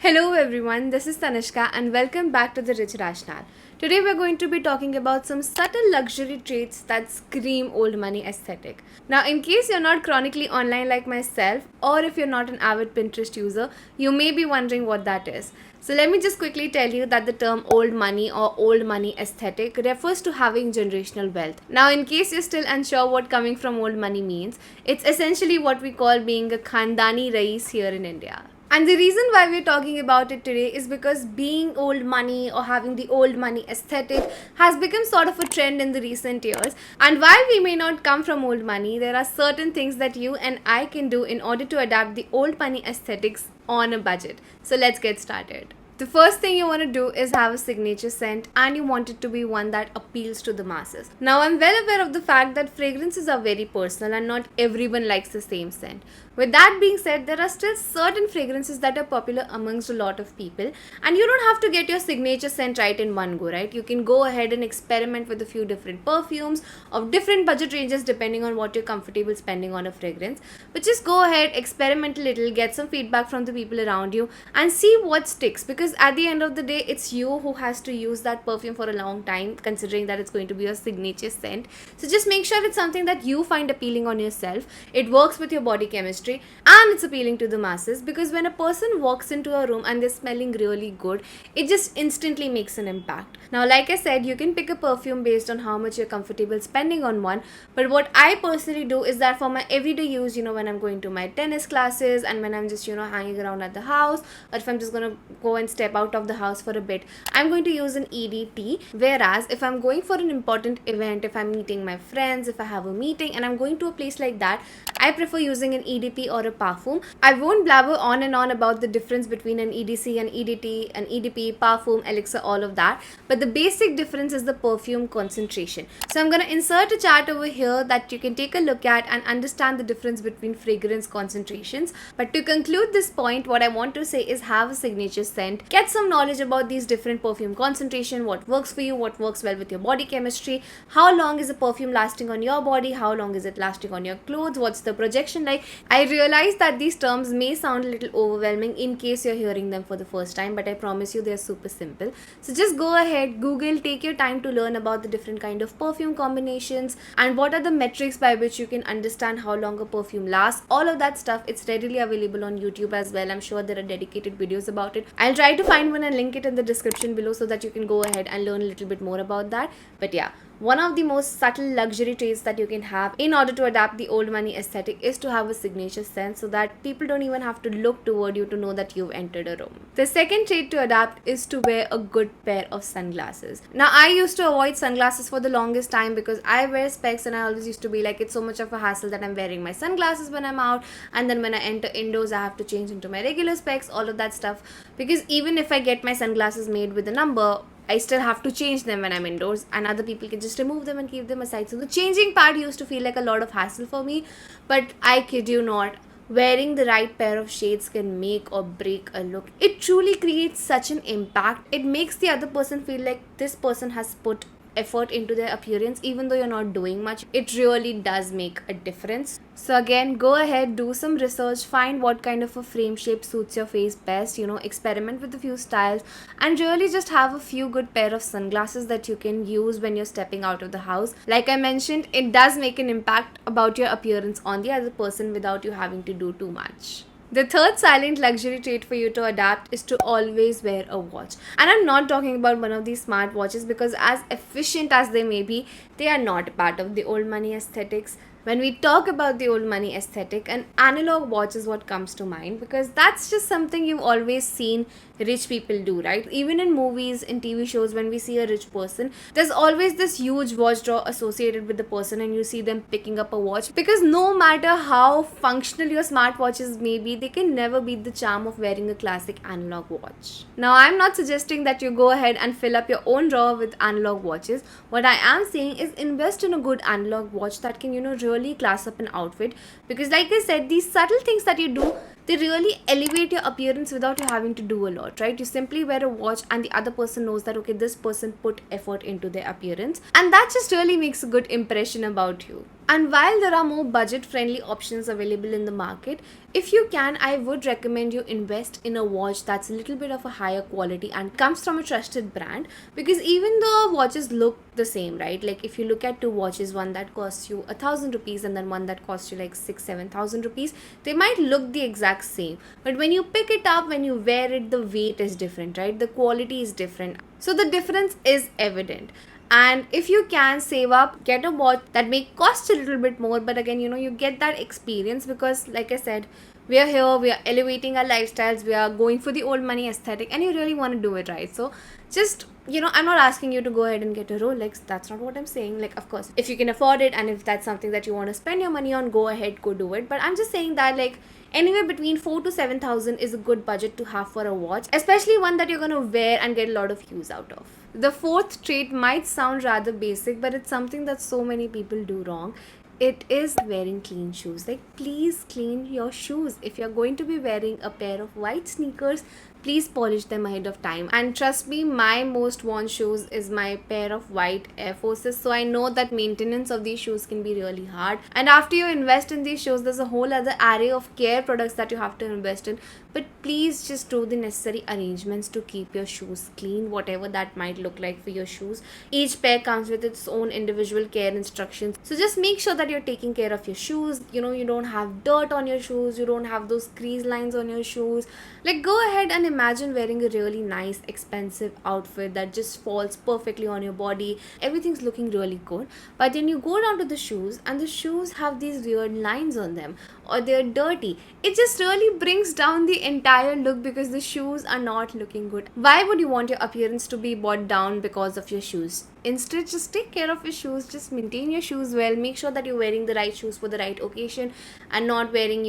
Hello everyone, this is Tanishka and welcome back to The Rich Rationale. Today we're going to be talking about some subtle luxury traits that scream old money aesthetic. Now, in case you're not chronically online like myself, or if you're not an avid Pinterest user, you may be wondering what that is. So let me just quickly tell you that the term old money or old money aesthetic refers to having generational wealth. Now, in case you're still unsure what coming from old money means, it's essentially what we call being a Khandani Rais here in India. And the reason why we're talking about it today is because being old money or having the old money aesthetic has become sort of a trend in the recent years. And while we may not come from old money, there are certain things that you and I can do in order to adapt the old money aesthetics on a budget. So let's get started. The first thing you want to do is have a signature scent, and you want it to be one that appeals to the masses. Now, I'm well aware of the fact that fragrances are very personal and not everyone likes the same scent. With that being said, there are still certain fragrances that are popular amongst a lot of people, and you don't have to get your signature scent right in one go, right? You can go ahead and experiment with a few different perfumes of different budget ranges depending on what you're comfortable spending on a fragrance. But just go ahead, experiment a little, get some feedback from the people around you, and see what sticks, because at the end of the day, it's you who has to use that perfume for a long time, considering that it's going to be your signature scent. So just make sure it's something that you find appealing on yourself. It works with your body chemistry and it's appealing to the masses, because when a person walks into a room and they're smelling really good, it just instantly makes an impact. Now, like I said, you can pick a perfume based on how much you're comfortable spending on one, but what I personally do is that for my everyday use, when I'm going to my tennis classes and when I'm just hanging around at the house, or if I'm just going to go and step out of the house for a bit, I'm going to use an EDT. Whereas if I'm going for an important event, if I'm meeting my friends, if I have a meeting and I'm going to a place like that, I prefer using an EDP or a parfum. I won't blabber on and on about the difference between an EDC, an EDT, an EDP, parfum, elixir, all of that, but the basic difference is the perfume concentration. So I'm going to insert a chart over here that you can take a look at and understand the difference between fragrance concentrations. But to conclude this point, what I want to say is have a signature scent, get some knowledge about these different perfume concentration, what works for you, what works well with your body chemistry, how long is a perfume lasting on your body, how long is it lasting on your clothes, what's the projection like. I realize that these terms may sound a little overwhelming in case you're hearing them for the first time, but I promise you they're super simple. So just go ahead, Google, take your time to learn about the different kind of perfume combinations and what are the metrics by which you can understand how long a perfume lasts. All of that stuff, it's readily available on YouTube as well. I'm sure there are dedicated videos about it. I'll try to find one and link it in the description below so that you can go ahead and learn a little bit more about that. But yeah, one of the most subtle luxury traits that you can have in order to adapt the old money aesthetic is to have a signature scent, so that people don't even have to look toward you to know that you've entered a room. The second trait to adapt is to wear a good pair of sunglasses. Now, I used to avoid sunglasses for the longest time because I wear specs and I always used to be like, it's so much of a hassle that I'm wearing my sunglasses when I'm out, and then when I enter indoors I have to change into my regular specs, all of that stuff, because even if I get my sunglasses made with a number, I still have to change them when I'm indoors, and other people can just remove them and keep them aside. So the changing part used to feel like a lot of hassle for me, but I kid you not, wearing the right pair of shades can make or break a look. It truly creates such an impact. It makes the other person feel like this person has put effort into their appearance even though you're not doing much. It really does make a difference. So again, go ahead, do some research, find what kind of a frame shape suits your face best, experiment with a few styles, and really just have a few good pair of sunglasses that you can use when you're stepping out of the house. Like I mentioned, it does make an impact about your appearance on the other person without you having to do too much. The third silent luxury trait for you to adapt is to always wear a watch. And I'm not talking about one of these smart watches, because as efficient as they may be, they are not part of the old money aesthetics. When we talk about the old money aesthetic, an analog watch is what comes to mind, because that's just something you've always seen rich people do, right? Even in movies, in TV shows, when we see a rich person, there's always this huge watch drawer associated with the person, and you see them picking up a watch, because no matter how functional your smartwatches may be, they can never beat the charm of wearing a classic analog watch. Now, I'm not suggesting that you go ahead and fill up your own drawer with analog watches. What I am saying is invest in a good analog watch that can, really class up an outfit, because like I said, these subtle things that you do, they really elevate your appearance without you having to do a lot, right? You simply wear a watch and the other person knows that, okay, this person put effort into their appearance, and that just really makes a good impression about you. And while there are more budget friendly options available in the market, if you can, I would recommend you invest in a watch that's a little bit of a higher quality and comes from a trusted brand, because even though watches look the same, right? Like if you look at two watches, one that costs you 1,000 rupees and then one that costs you like 7,000 rupees, they might look the exact same. But when you pick it up, when you wear it, the weight is different, right? The quality is different. So the difference is evident. And if you can save up, get a watch that may cost a little bit more, but again, you get that experience, because like I said, we are here, we are elevating our lifestyles, we are going for the old money aesthetic, and you really want to do it right. So just, I'm not asking you to go ahead and get a Rolex. That's not what I'm saying. Like, of course, if you can afford it and if that's something that you want to spend your money on, go ahead, go do it. But I'm just saying that, like, anywhere between 4 to 7,000 is a good budget to have for a watch, especially one that you're going to wear and get a lot of use out of. The fourth trait might sound rather basic, but it's something that so many people do wrong. It is wearing clean shoes. Like, please clean your shoes. If you're going to be wearing a pair of white sneakers, please polish them ahead of time. And trust me, my most worn shoes is my pair of white Air Forces. So I know that maintenance of these shoes can be really hard. And after you invest in these shoes, there's a whole other array of care products that you have to invest in. But please just do the necessary arrangements to keep your shoes clean, whatever that might look like for your shoes. Each pair comes with its own individual care instructions. So just make sure that you're taking care of your shoes. You don't have dirt on your shoes. You don't have those crease lines on your shoes. Like, go ahead and imagine wearing a really nice, expensive outfit that just falls perfectly on your body. Everything's looking really good. But then you go down to the shoes and the shoes have these weird lines on them, or they're dirty. It just really brings down the entire look because the shoes are not looking good. Why would you want your appearance to be brought down because of your shoes? Instead, just take care of your shoes. Just maintain your shoes well. Make sure that you're wearing the right shoes for the right occasion and not wearing,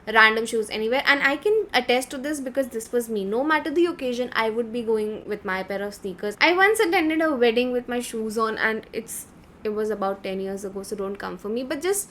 random shoes anywhere. And I can attest to this because this was me. No matter the occasion, I would be going with my pair of sneakers. I once attended a wedding with my shoes on, and it was about 10 years ago, so don't come for me. But just,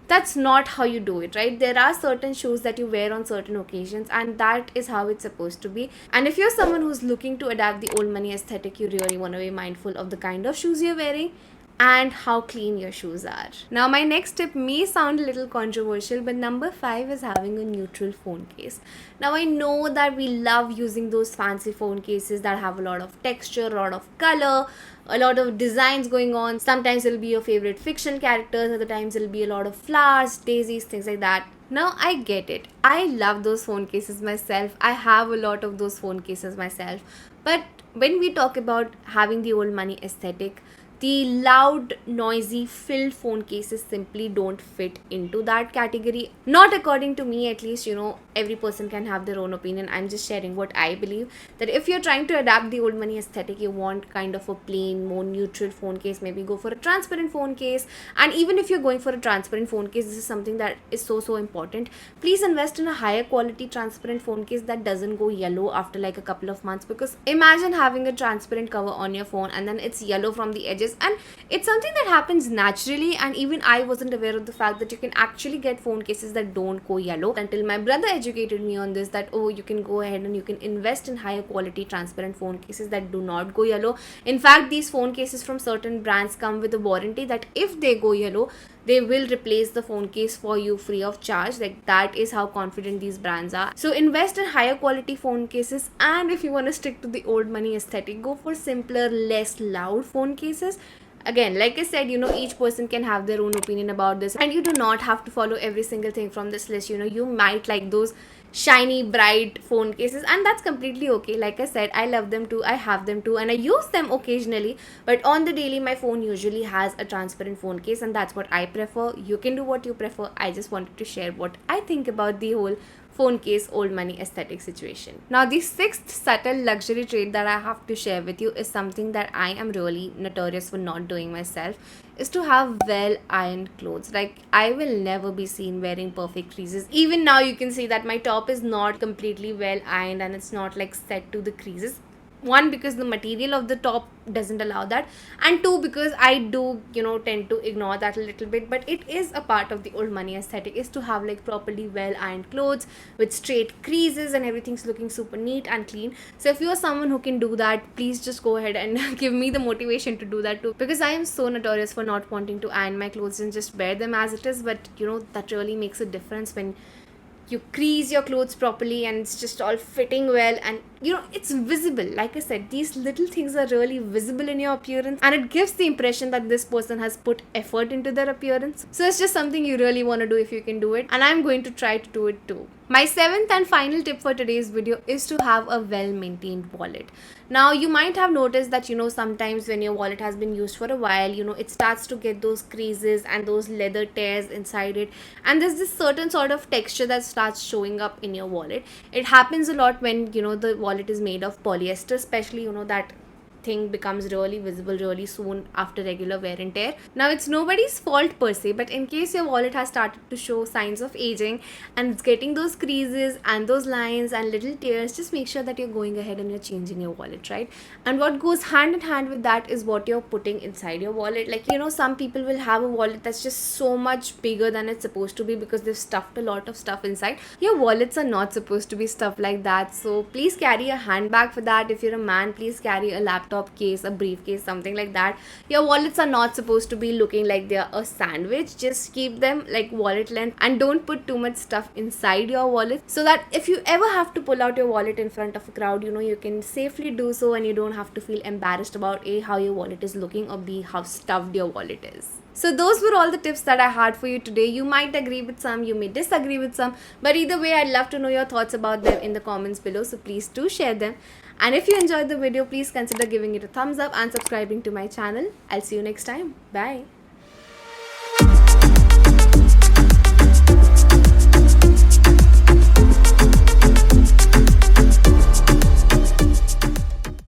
that's not how you do it, right? There are certain shoes that you wear on certain occasions, and that is how it's supposed to be. And if you're someone who's looking to adapt the old money aesthetic, you really want to be mindful of the kind of shoes you're wearing and how clean your shoes are. Now, my next tip may sound a little controversial, but number 5 is having a neutral phone case. Now, I know that we love using those fancy phone cases that have a lot of texture, a lot of color, a lot of designs going on. Sometimes it'll be your favorite fictional characters, other times it'll be a lot of flowers, daisies, things like that. Now, I get it. I love those phone cases myself. I have a lot of those phone cases myself. But when we talk about having the old money aesthetic, the loud, noisy, filled phone cases simply don't fit into that category. Not according to me, at least. Every person can have their own opinion. I'm just sharing what I believe. That if you're trying to adapt the old money aesthetic, you want kind of a plain, more neutral phone case, maybe go for a transparent phone case. And even if you're going for a transparent phone case, this is something that is so important. Please invest in a higher quality transparent phone case that doesn't go yellow after like a couple of months. Because imagine having a transparent cover on your phone and then it's yellow from the edges. And it's something that happens naturally, and even I wasn't aware of the fact that you can actually get phone cases that don't go yellow until my brother educated me on this, that you can go ahead and you can invest in higher quality transparent phone cases that do not go yellow. In fact, these phone cases from certain brands come with a warranty that if they go yellow, they will replace the phone case for you free of charge. Like, that is how confident these brands are. So invest in higher quality phone cases, and if you want to stick to the old money aesthetic, go for simpler, less loud phone cases. Again, like I said, each person can have their own opinion about this, and you do not have to follow every single thing from this list. You might like those shiny, bright phone cases, and that's completely okay. Like I said, I love them too, I have them too, and I use them occasionally, but on the daily, my phone usually has a transparent phone case, and that's what I prefer. You can do what you prefer. I just wanted to share what I think about the whole phone case old money aesthetic situation. Now, the 6th subtle luxury trait that I have to share with you is something that I am really notorious for not doing myself, is to have well ironed clothes. Like, I will never be seen wearing perfect creases. Even now you can see that my top is not completely well ironed and it's not like set to the creases. One, because the material of the top doesn't allow that, and two, because I do, tend to ignore that a little bit. But it is a part of the old money aesthetic, is to have like properly well ironed clothes with straight creases and everything's looking super neat and clean. So if you are someone who can do that, please just go ahead and give me the motivation to do that too, because I am so notorious for not wanting to iron my clothes and just wear them as it is. But that really makes a difference when you crease your clothes properly and it's just all fitting well, and it's visible. Like I said, these little things are really visible in your appearance, and it gives the impression that this person has put effort into their appearance. So it's just something you really want to do if you can do it, and I'm going to try to do it too. My seventh and final tip for today's video is to have a well-maintained wallet. Now, you might have noticed that, sometimes when your wallet has been used for a while, it starts to get those creases and those leather tears inside it. And there's this certain sort of texture that starts showing up in your wallet. It happens a lot when, the wallet is made of polyester, especially, that thing becomes really visible really soon after regular wear and tear. Now, it's nobody's fault per se, but in case your wallet has started to show signs of aging and it's getting those creases and those lines and little tears, just make sure that you're going ahead and you're changing your wallet, right? And what goes hand in hand with that is what you're putting inside your wallet. Like, some people will have a wallet that's just so much bigger than it's supposed to be because they've stuffed a lot of stuff inside. Your wallets are not supposed to be stuffed like that, so please carry a handbag for that. If you're a man, please carry a laptop case, a briefcase, something like that. Your wallets are not supposed to be looking like they're a sandwich. Just keep them like wallet length, and don't put too much stuff inside your wallet, so that if you ever have to pull out your wallet in front of a crowd, you can safely do so, and you don't have to feel embarrassed about A, how your wallet is looking, or B, how stuffed your wallet is. So those were all the tips that I had for you today. You might agree with some, you may disagree with some, but either way, I'd love to know your thoughts about them in the comments below, so please do share them. And if you enjoyed the video, please consider giving it a thumbs up and subscribing to my channel. I'll see you next time. Bye.